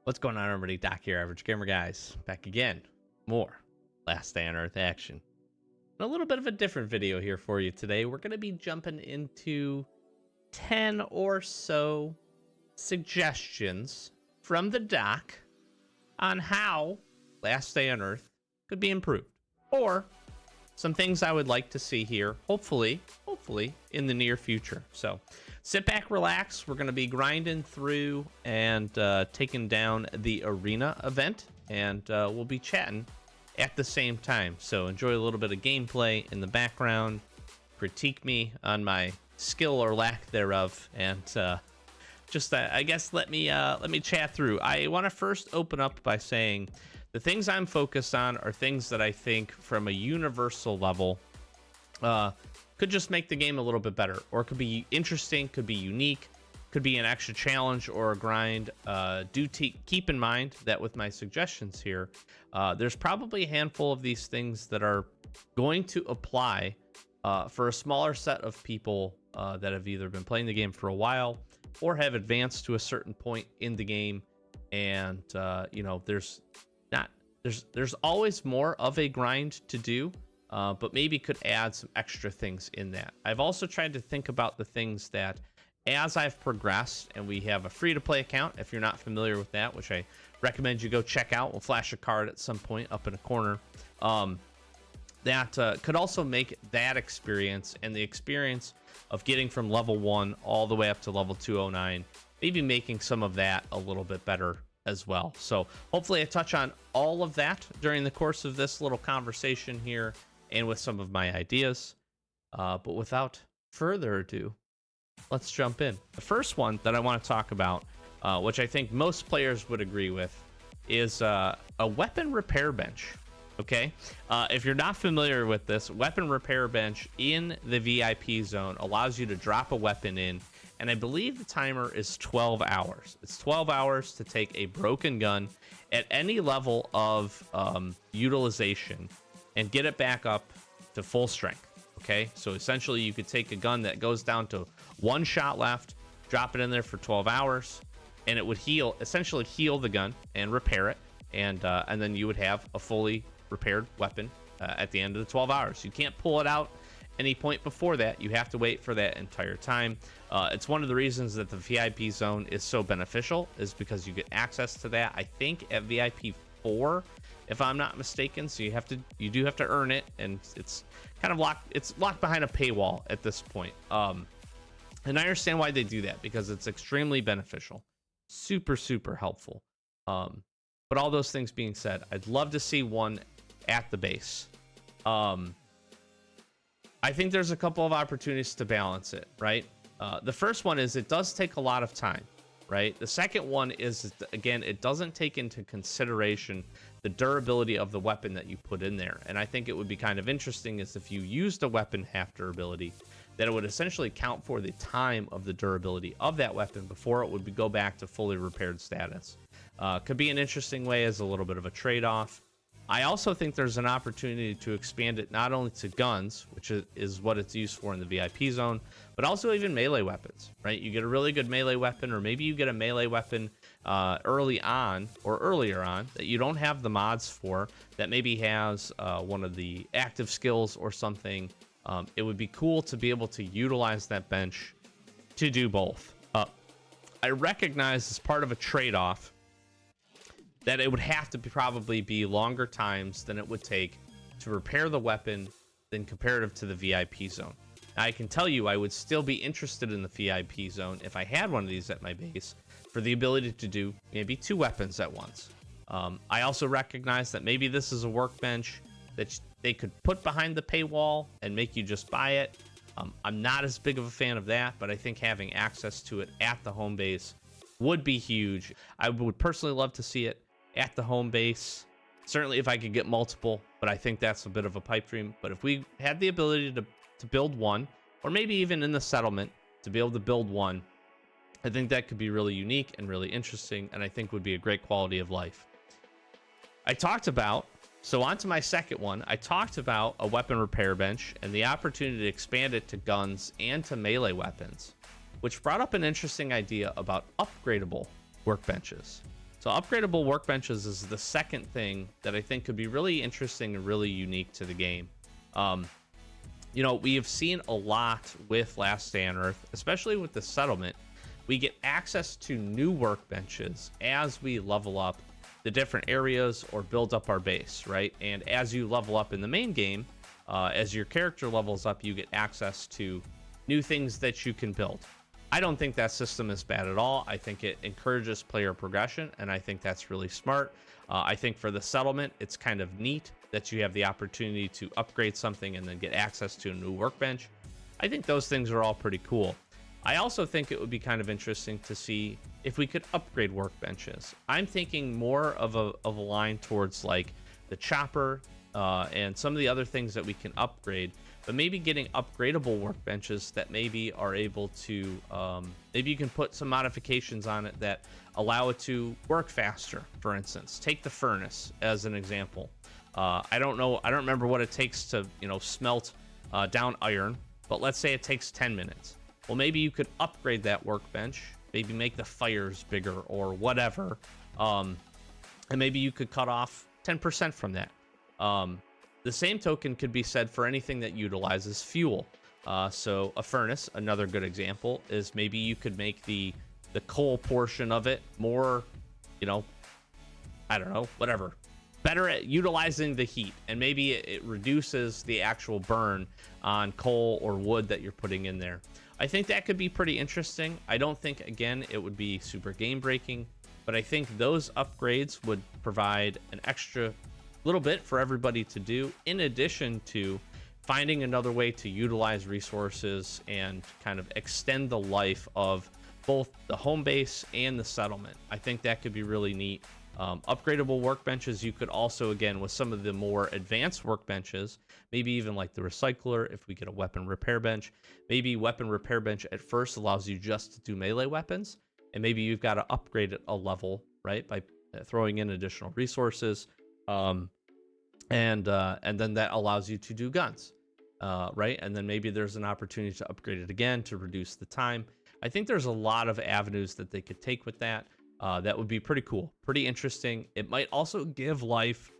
What's going on, everybody? Doc here, Average Gamer Guys, back again. More Last Day on Earth action. And a little bit of a different video here for you today. We're going to be jumping into 10 or so suggestions from the doc on how Last Day on Earth could be improved. Or some things I would like to see here, hopefully in the near future. So sit back, relax. We're going to be grinding through and taking down the arena event, and we'll be chatting at the same time. So enjoy a little bit of gameplay in the background, critique me on my skill or lack thereof, and I guess let me chat through. I want to first open up by saying the things I'm focused on are things that I think from a universal level could just make the game a little bit better, or could be interesting, could be unique, could be an extra challenge or a grind. Keep in mind that with my suggestions here, there's probably a handful of these things that are going to apply for a smaller set of people that have either been playing the game for a while or have advanced to a certain point in the game. And there's always more of a grind to do, but maybe could add some extra things in that. I've also tried to think about the things that, as I've progressed, and we have a free-to-play account, if you're not familiar with that, which I recommend you go check out. We'll flash a card at some point up in a corner. That could also make that experience and the experience of getting from level 1 all the way up to level 209, maybe making some of that a little bit better as well. So hopefully I touch on all of that during the course of this little conversation here and with some of my ideas. But without further ado, let's jump in. The first one that I want to talk about, which I think most players would agree with, is a weapon repair bench. Okay, if you're not familiar with this, weapon repair bench in the VIP zone allows you to drop a weapon in, and I believe the timer is 12 hours. It's 12 hours to take a broken gun at any level of utilization and get it back up to full strength. Okay, so essentially you could take a gun that goes down to one shot left, drop it in there for 12 hours, and it would essentially heal the gun and repair it, and then you would have a fully repaired weapon at the end of the 12 hours. You can't pull it out any point before that. You have to wait for that entire time. It's one of the reasons that the VIP zone is so beneficial, is because you get access to that, I think, at VIP 4, if I'm not mistaken. So you do have to earn it, and it's kind of locked behind a paywall at this point. And I understand why they do that, because it's extremely beneficial, super helpful. But all those things being said, I'd love to see one at the base. I think there's a couple of opportunities to balance it, right? The first one is it does take a lot of time, right? The second one is, again, it doesn't take into consideration the durability of the weapon that you put in there. And I think it would be kind of interesting is if you used a weapon half durability, that it would essentially count for the time of the durability of that weapon before it would go back to fully repaired status. Could be an interesting way as a little bit of a trade-off. I also think there's an opportunity to expand it not only to guns, which is what it's used for in the VIP zone, but also even melee weapons, right? You get a really good melee weapon, or maybe you get a melee weapon early on or earlier on that you don't have the mods for, that maybe has one of the active skills or something. It would be cool to be able to utilize that bench to do both. I recognize as part of a trade-off that it would have to probably be longer times than it would take to repair the weapon than comparative to the VIP zone. Now, I can tell you I would still be interested in the VIP zone if I had one of these at my base, for the ability to do maybe 2 weapons at once. I also recognize that maybe this is a workbench that they could put behind the paywall and make you just buy it. I'm not as big of a fan of that, but I think having access to it at the home base would be huge. I would personally love to see it at the home base, certainly if I could get multiple, but I think that's a bit of a pipe dream. But if we had the ability to build one, or maybe even in the settlement to be able to build one, I think that could be really unique and really interesting, and I think would be a great quality of life. So on to my second one, I talked about a weapon repair bench and the opportunity to expand it to guns and to melee weapons, which brought up an interesting idea about upgradable workbenches. So upgradable workbenches is the second thing that I think could be really interesting and really unique to the game. We have seen a lot with Last Day on Earth, especially with the settlement. We get access to new workbenches as we level up the different areas or build up our base, right? And as you level up in the main game, as your character levels up, you get access to new things that you can build. I don't think that system is bad at all. I think it encourages player progression, and I think that's really smart. I think for the settlement, it's kind of neat that you have the opportunity to upgrade something and then get access to a new workbench. I think those things are all pretty cool. I also think it would be kind of interesting to see if we could upgrade workbenches. I'm thinking more of a line towards like the chopper and some of the other things that we can upgrade, but maybe getting upgradable workbenches that maybe are able to, maybe you can put some modifications on it that allow it to work faster. For instance, take the furnace as an example. I don't remember what it takes to, smelt down iron, but let's say it takes 10 minutes. Well, maybe you could upgrade that workbench, maybe make the fires bigger or whatever. And maybe you could cut off 10% from that. The same token could be said for anything that utilizes fuel. So a furnace, another good example, is maybe you could make the coal portion of it more, I don't know, whatever, better at utilizing the heat, and maybe it reduces the actual burn on coal or wood that you're putting in there. I think that could be pretty interesting. I don't think, again, it would be super game breaking, but I think those upgrades would provide an extra little bit for everybody to do, in addition to finding another way to utilize resources and kind of extend the life of both the home base and the settlement. I think that could be really neat. Upgradable workbenches, you could also, again, with some of the more advanced workbenches, maybe even like the recycler, if we get a weapon repair bench, maybe weapon repair bench at first allows you just to do melee weapons, and maybe you've got to upgrade it a level, right, by throwing in additional resources, and then that allows you to do guns, right? And then maybe there's an opportunity to upgrade it again to reduce the time. I think there's a lot of avenues that they could take with that. That would be pretty cool, pretty interesting. It might also give life.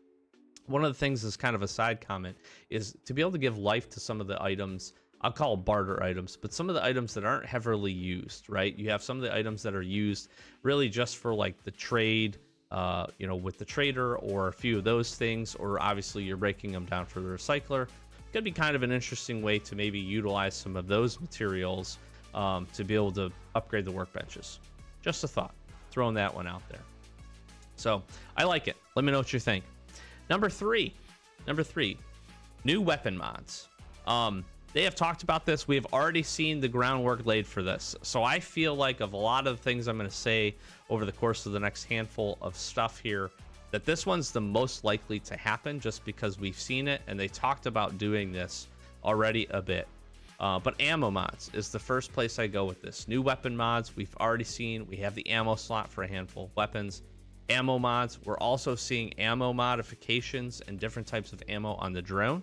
One of the things is kind of a side comment is to be able to give life to some of the items. I'll call barter items, but some of the items that aren't heavily used, right? You have some of the items that are used really just for like the trade, with the trader, or a few of those things, or obviously you're breaking them down for the recycler. Could be kind of an interesting way to maybe utilize some of those materials to be able to upgrade the workbenches. Just a thought. Throwing that one out there. So I like it. Let me know what you think. Number three, new weapon mods. They have talked about this. We have already seen the groundwork laid for this. So I feel like of a lot of the things I'm going to say over the course of the next handful of stuff here, that this one's the most likely to happen just because we've seen it and they talked about doing this already a bit. But ammo mods is the first place I go with this. New weapon mods, we've already seen. We have the ammo slot for a handful of weapons. Ammo mods, we're also seeing ammo modifications and different types of ammo on the drone.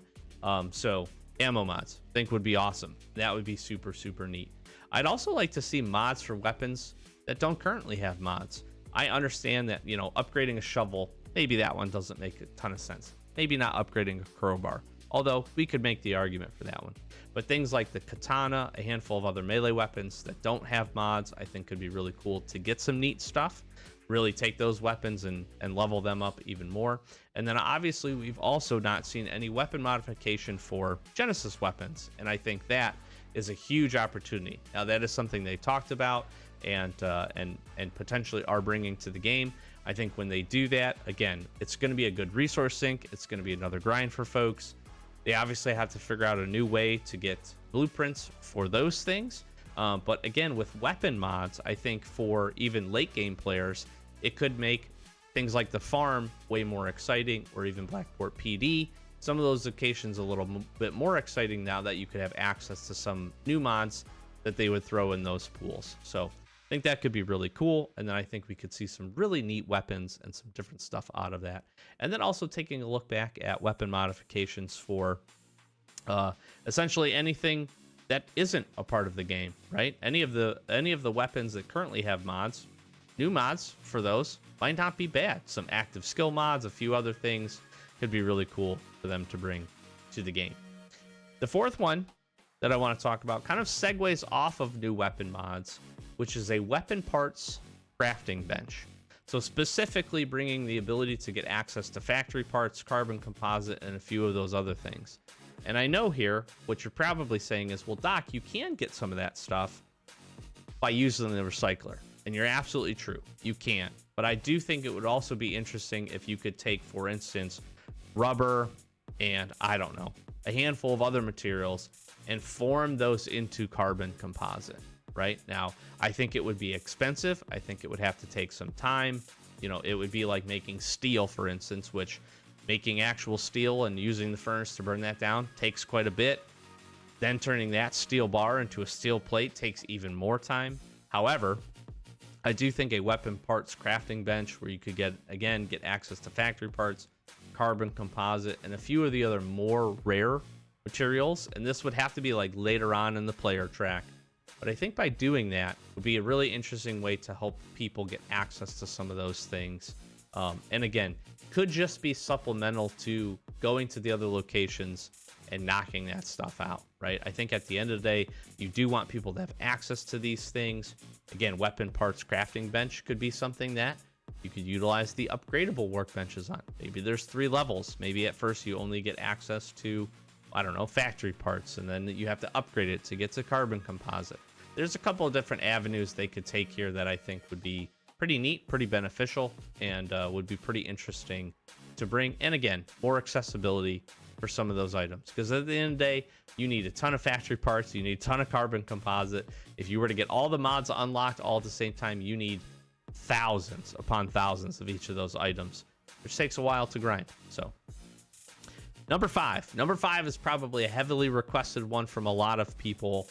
So ammo mods, I think would be awesome. That would be super, super neat. I'd also like to see mods for weapons that don't currently have mods. I understand that, upgrading a shovel, maybe that one doesn't make a ton of sense. Maybe not upgrading a crowbar, although we could make the argument for that one. But things like the katana, a handful of other melee weapons that don't have mods, I think could be really cool to get some neat stuff, really take those weapons and level them up even more. And then obviously we've also not seen any weapon modification for Genesis weapons, and I think that is a huge opportunity. Now that is something they talked about and potentially are bringing to the game. I think when they do that, again, it's going to be a good resource sink. It's going to be another grind for folks. They obviously have to figure out a new way to get blueprints for those things. But again, with weapon mods, I think for even late game players, it could make things like the farm way more exciting, or even Blackport PD. Some of those locations a little bit more exciting now that you could have access to some new mods that they would throw in those pools. So I think that could be really cool. And then I think we could see some really neat weapons and some different stuff out of that. And then also taking a look back at weapon modifications for essentially anything that isn't a part of the game, right? Any of the weapons that currently have mods, new mods for those might not be bad. Some active skill mods, a few other things could be really cool for them to bring to the game. The fourth one that I want to talk about kind of segues off of new weapon mods, which is a weapon parts crafting bench. So specifically bringing the ability to get access to factory parts, carbon composite, and a few of those other things. And I know here what you're probably saying is, well, Doc, you can get some of that stuff by using the recycler. And you're absolutely true. You can. But I do think it would also be interesting if you could take, for instance, rubber and, I don't know, a handful of other materials and form those into carbon composite. Right now, I think it would be expensive. I think it would have to take some time. You know, it would be like making steel, for instance, which making actual steel and using the furnace to burn that down takes quite a bit. Then turning that steel bar into a steel plate takes even more time. However, I do think a weapon parts crafting bench where you could get access to factory parts, carbon composite, and a few of the other more rare materials. And this would have to be like later on in the player track. But I think by doing that would be a really interesting way to help people get access to some of those things. And again, could just be supplemental to going to the other locations and knocking that stuff out, right? I think at the end of the day, you do want people to have access to these things. Again, weapon parts crafting bench could be something that you could utilize the upgradable workbenches on. Maybe there's 3 levels. Maybe at first you only get access to, I don't know, factory parts, and then you have to upgrade it to get to carbon composite. There's a couple of different avenues they could take here that I think would be pretty neat, pretty beneficial, and would be pretty interesting to bring. And again, more accessibility for some of those items, because at the end of the day, you need a ton of factory parts, you need a ton of carbon composite. If you were to get all the mods unlocked all at the same time, you need thousands upon thousands of each of those items, which takes a while to grind. So number five is probably a heavily requested one from a lot of people,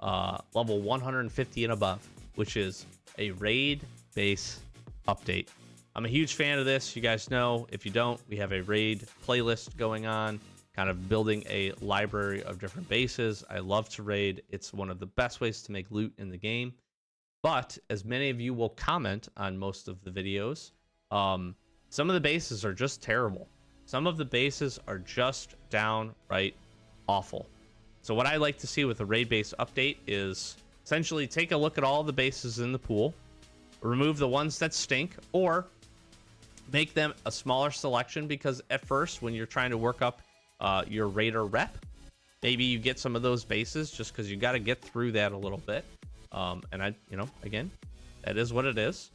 level 150 and above, which is a raid base update. I'm a huge fan of this. You guys know. If you don't, we have a raid playlist going on, kind of building a library of different bases. I love to raid. It's one of the best ways to make loot in the game. But as many of you will comment on most of the videos, some of the bases are just terrible. Some of the bases are just downright awful. So what I like to see with a raid base update is essentially take a look at all the bases in the pool, remove the ones that stink, or make them a smaller selection, because at first when you're trying to work up your raider rep, maybe you get some of those bases just because you got to get through that a little bit. And I, again, that is what it is.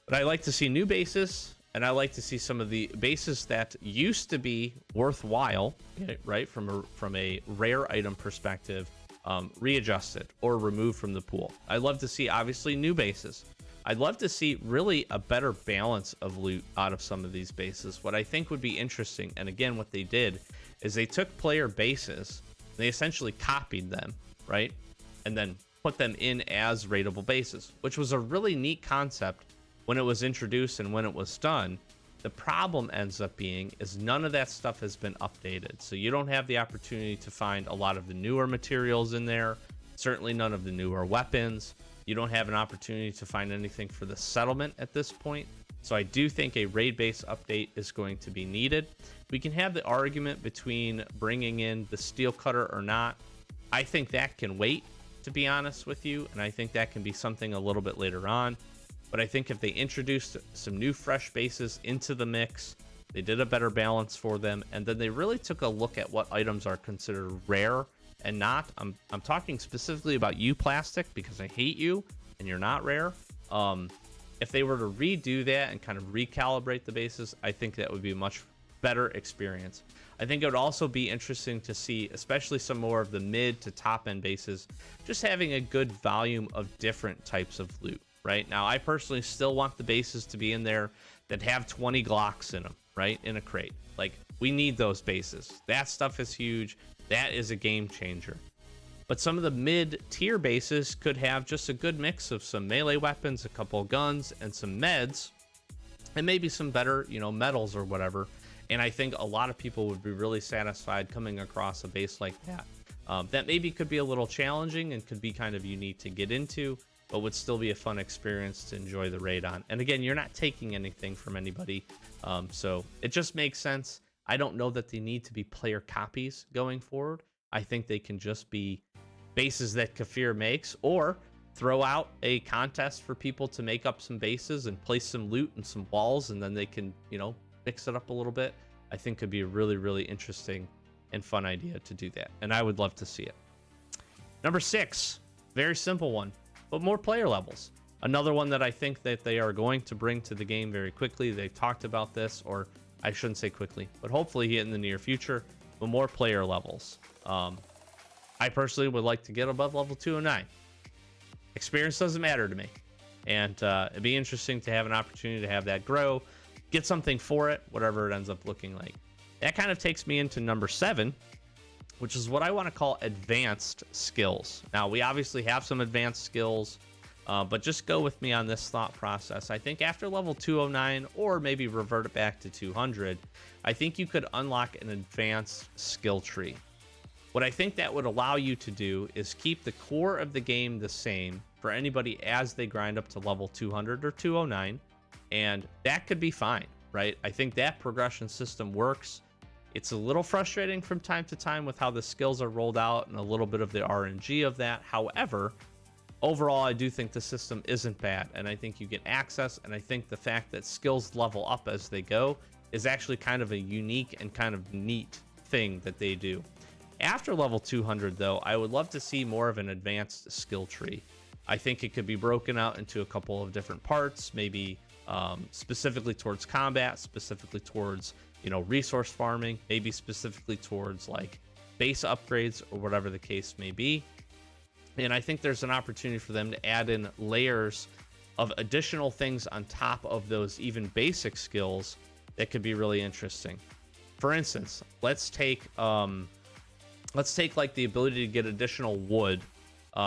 But I like to see new bases, and I like to see some of the bases that used to be worthwhile, right, from a rare item perspective, readjusted or removed from the pool. I'd love to see, obviously, new bases. I'd love to see really a better balance of loot out of some of these bases. What I think would be interesting, and again, what they did is they took player bases, they essentially copied them, right, and then put them in as raidable bases, which was a really neat concept when it was introduced and when it was done. The problem ends up being is none of that stuff has been updated. So you don't have the opportunity to find a lot of the newer materials in there, certainly none of the newer weapons. You don't have an opportunity to find anything for the settlement at this point. So I do think a raid base update is going to be needed. We can have the argument between bringing in the steel cutter or not. I think that can wait, to be honest with you, and I think that can be something a little bit later on. But I think if they introduced some new fresh bases into the mix, they did a better balance for them, and then they really took a look at what items are considered rare and not. I'm talking specifically about you, Plastic, because I hate you and you're not rare. If they were to redo that and kind of recalibrate the bases, I think that would be a much better experience. I think it would also be interesting to see, especially some more of the mid to top end bases, just having a good volume of different types of loot. Right now, I personally still want the bases to be in there that have 20 Glocks in them, right, in a crate. Like, we need those bases. That stuff is huge. That is a game changer. But some of the mid-tier bases could have just a good mix of some melee weapons, a couple of guns, and some meds, and maybe some better, metals or whatever. And I think a lot of people would be really satisfied coming across a base like that. That maybe could be a little challenging and could be kind of unique to get into. but would still be a fun experience to enjoy the raid on. And again, you're not taking anything from anybody, so it just makes sense. I don't know that they need to be player copies going forward. I think they can just be bases that Kafir makes, or throw out a contest for people to make up some bases and place some loot and some walls, and then they can, you know, mix it up a little bit. I think could be a really, really interesting and fun idea to do that, and I would love to see it. Number 6, very simple one, but more player levels. Another one that I think that they are going to bring to the game very quickly. They've talked about this, or I shouldn't say quickly, but hopefully in the near future, but more player levels. I personally would like to get above level 209. Experience doesn't matter to me, and it'd be interesting to have an opportunity to have that grow, get something for it, whatever it ends up looking like. That kind of takes me into number 7, which is what I want to call advanced skills. Now, we obviously have some advanced skills, but just go with me on this thought process. I think after level 209, or maybe revert it back to 200, I think you could unlock an advanced skill tree. What I think that would allow you to do is keep the core of the game the same for anybody as they grind up to level 200 or 209, and that could be fine, right? I think that progression system works. It's a little frustrating from time to time with how the skills are rolled out and a little bit of the RNG of that. However, overall, I do think the system isn't bad, and I think you get access, and I think the fact that skills level up as they go is actually kind of a unique and kind of neat thing that they do. After level 200, though, I would love to see more of an advanced skill tree. I think it could be broken out into a couple of different parts, maybe specifically towards combat, specifically towards, you know, resource farming, maybe specifically towards like base upgrades or whatever the case may be. And I think there's an opportunity for them to add in layers of additional things on top of those even basic skills that could be really interesting. For instance, let's take like the ability to get additional wood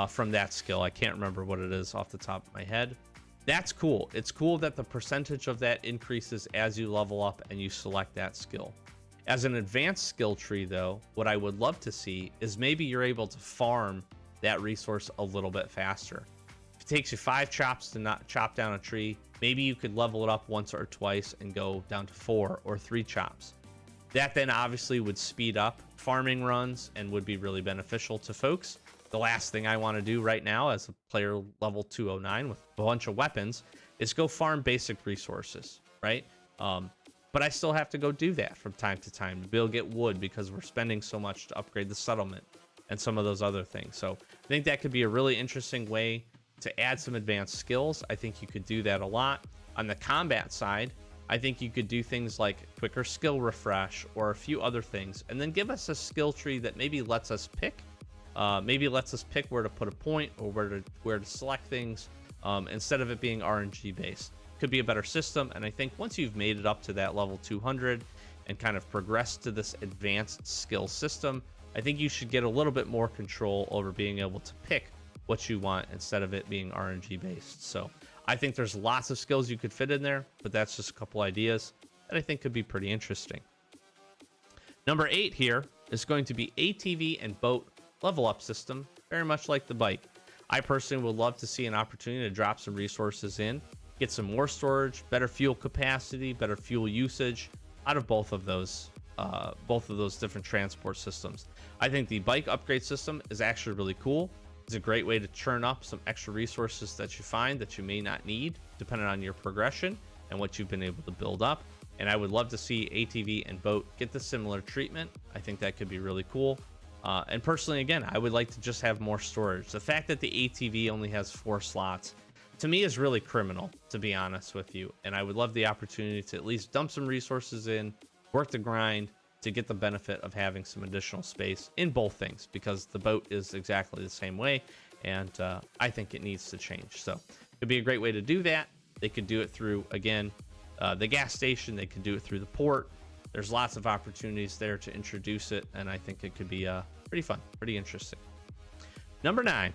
from that skill. I can't remember what it is off the top of my head. That's cool. It's cool that the percentage of that increases as you level up and you select that skill. As an advanced skill tree, though, what I would love to see is maybe you're able to farm that resource a little bit faster. If it takes you 5 chops to not chop down a tree, maybe you could level it up once or twice and go down to 4 or 3 chops. That then obviously would speed up farming runs and would be really beneficial to folks. The last thing I want to do right now as a player level 209 with a bunch of weapons is go farm basic resources, right? But I still have to go do that from time to time to be able to get wood because we're spending so much to upgrade the settlement and some of those other things. So I think that could be a really interesting way to add some advanced skills. I think you could do that a lot. On the combat side, I think you could do things like quicker skill refresh or a few other things, and then give us a skill tree that maybe lets us pick where to put a point or where to select things, instead of it being RNG based. Could be a better system, and I think once you've made it up to that level 200 and kind of progressed to this advanced skill system, I think you should get a little bit more control over being able to pick what you want instead of it being RNG based. So I think there's lots of skills you could fit in there, but that's just a couple ideas that I think could be pretty interesting. Number 8 here is going to be ATV and boat level up system, very much like the bike. I personally would love to see an opportunity to drop some resources in, get some more storage, better fuel capacity, better fuel usage out of both of those different transport systems. I think the bike upgrade system is actually really cool. It's a great way to churn up some extra resources that you find that you may not need depending on your progression and what you've been able to build up. And I would love to see ATV and boat get the similar treatment. I think that could be really cool. And personally, again, I would like to just have more storage. The fact that the ATV only has 4 slots, to me, is really criminal, to be honest with you. And I would love the opportunity to at least dump some resources in, work the grind to get the benefit of having some additional space in both things, because the boat is exactly the same way, and I think it needs to change. So it'd be a great way to do that. They could do it through, again, the gas station. They could do it through the port. There's lots of opportunities there to introduce it, and I think it could be pretty fun, pretty interesting. Number 9.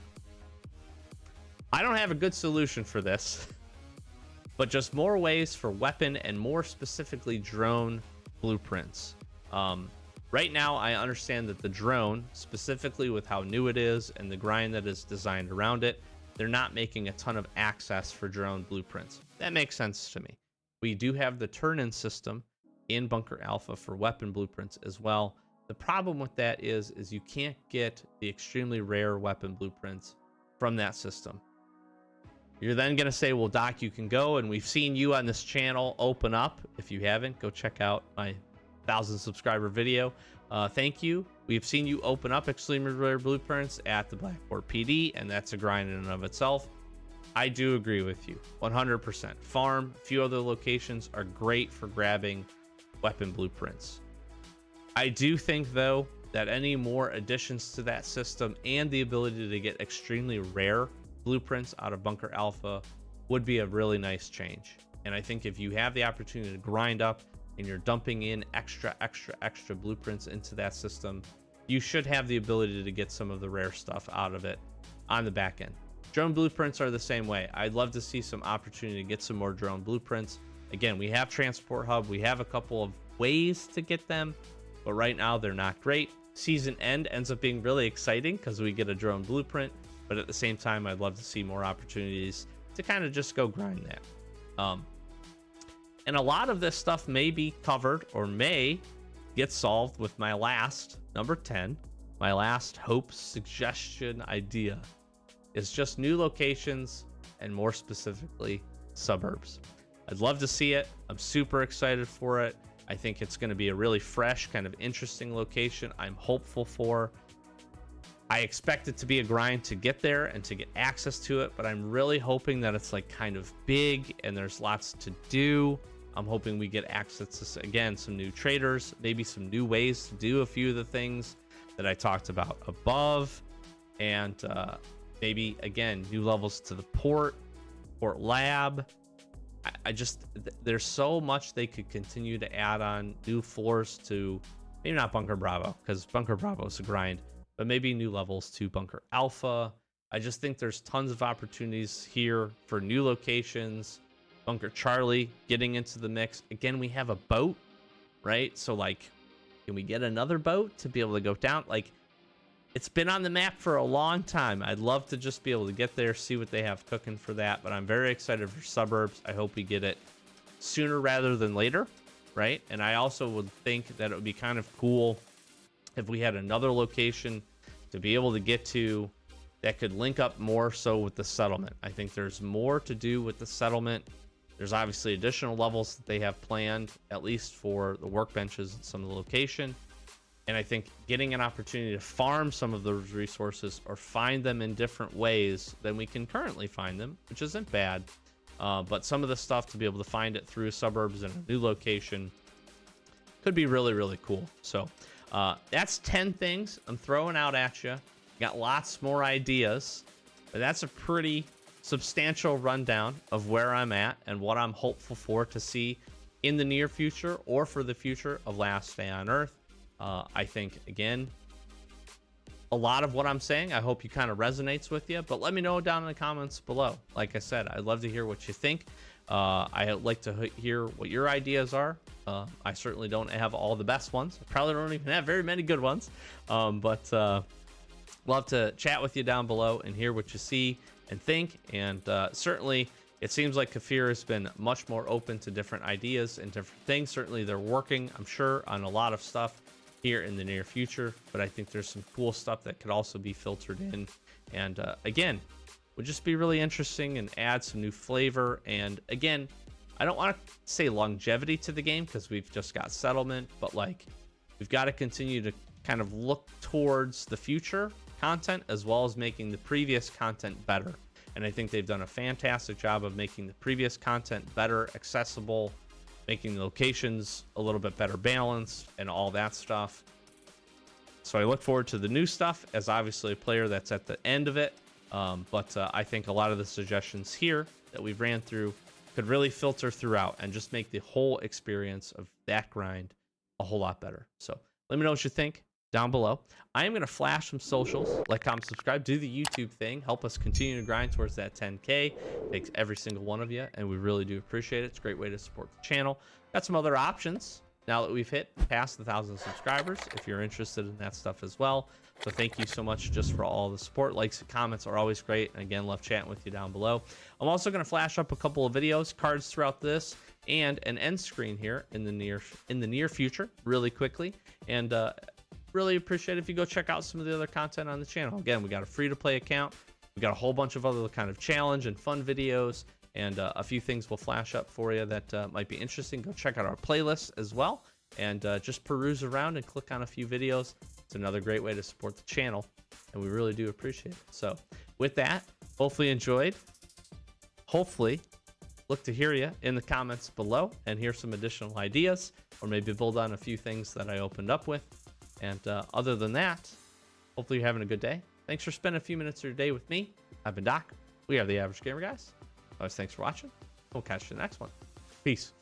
I don't have a good solution for this, but just more ways for weapon and more specifically drone blueprints. Right now, I understand that the drone, specifically with how new it is and the grind that is designed around it, they're not making a ton of access for drone blueprints. That makes sense to me. We do have the turn-in system in Bunker Alpha for weapon blueprints as well. The problem with that is you can't get the extremely rare weapon blueprints from that system. You're then going to say, well, Doc, you can go, and we've seen you on this channel open up. If you haven't, go check out my 1,000 subscriber video. Thank you. We've seen you open up extremely rare blueprints at the Blackboard PD, and that's a grind in and of itself. I do agree with you 100%. Farm, a few other locations are great for grabbing weapon blueprints. I do think, though, that any more additions to that system and the ability to get extremely rare blueprints out of Bunker Alpha would be a really nice change. And I think if you have the opportunity to grind up and you're dumping in extra blueprints into that system, you should have the ability to get some of the rare stuff out of it on the back end. Drone blueprints are the same way. I'd love to see some opportunity to get some more drone blueprints. Again, we have Transport Hub. We have a couple of ways to get them, but right now they're not great. Season end ends up being really exciting because we get a drone blueprint, but at the same time, I'd love to see more opportunities to kind of just go grind that. And a lot of this stuff may be covered or may get solved with my last, number 10, my last hope, suggestion, idea is just new locations and more specifically suburbs. I'd love to see it. I'm super excited for it. I think it's going to be a really fresh, kind of interesting location. I'm hopeful for. I expect it to be a grind to get there and to get access to it, but I'm really hoping that it's like kind of big and there's lots to do. I'm hoping we get access to, again, some new traders, maybe some new ways to do a few of the things that I talked about above, and maybe, again, new levels to the port lab. I just, there's so much they could continue to add on, new floors to, maybe not Bunker Bravo, because Bunker Bravo is a grind, but maybe new levels to Bunker Alpha. I just think there's tons of opportunities here for new locations. Bunker Charlie getting into the mix. Again, we have a boat, right? So, like, can we get another boat to be able to go down? Like, it's been on the map for a long time. I'd love to just be able to get there, see what they have cooking for that. But I'm very excited for Suburbs. I hope we get it sooner rather than later, right? And I also would think that it would be kind of cool if we had another location to be able to get to that could link up more so with the settlement. I think there's more to do with the settlement. There's obviously additional levels that they have planned, at least for the workbenches and some of the location. And I think getting an opportunity to farm some of those resources or find them in different ways than we can currently find them, which isn't bad. But some of the stuff to be able to find it through Suburbs and a new location could be really, really cool. So that's 10 things I'm throwing out at you. Got lots more ideas, but that's a pretty substantial rundown of where I'm at and what I'm hopeful for to see in the near future or for the future of Last Day on Earth. I think, again, a lot of what I'm saying, I hope you kind of resonates with you, but let me know down in the comments below. Like I said, I'd love to hear what you think. I'd like to hear what your ideas are. I certainly don't have all the best ones. I probably don't even have very many good ones, but love to chat with you down below and hear what you see and think. And certainly it seems like Kafir has been much more open to different ideas and different things. Certainly they're working, I'm sure, on a lot of stuff here in the near future, but I think there's some cool stuff that could also be filtered in, and again, would just be really interesting and add some new flavor. And again, I don't want to say longevity to the game because we've just got settlement, but like, we've got to continue to kind of look towards the future content as well as making the previous content better. And I think they've done a fantastic job of making the previous content better, accessible, making the locations a little bit better balanced and all that stuff. So I look forward to the new stuff as obviously a player that's at the end of it. But I think a lot of the suggestions here that we've ran through could really filter throughout and just make the whole experience of that grind a whole lot better. So let me know what you think down below. I am going to flash some socials, like, comment, subscribe, do the YouTube thing, help us continue to grind towards that 10K. Thanks every single one of you, and we really do appreciate it. It's a great way to support the channel. Got some other options now that we've hit past 1,000 subscribers, if you're interested in that stuff as well. So thank you so much just for all the support. Likes and comments are always great. And again, love chatting with you down below. I'm also going to flash up a couple of videos, cards throughout this, and an end screen here in the near future, really quickly. And really appreciate it if you go check out some of the other content on the channel. Again, we got a free-to-play account. We got a whole bunch of other kind of challenge and fun videos, and a few things will flash up for you that might be interesting. Go check out our playlist as well, and just peruse around and click on a few videos. It's another great way to support the channel, and we really do appreciate it. So with that, hopefully you enjoyed. Hopefully look to hear you in the comments below and hear some additional ideas, or maybe build on a few things that I opened up with. And other than that, hopefully you're having a good day. Thanks for spending a few minutes of your day with me. I've been Doc. We are the Average Gamer Guys. Always thanks for watching. We'll catch you in the next one. Peace.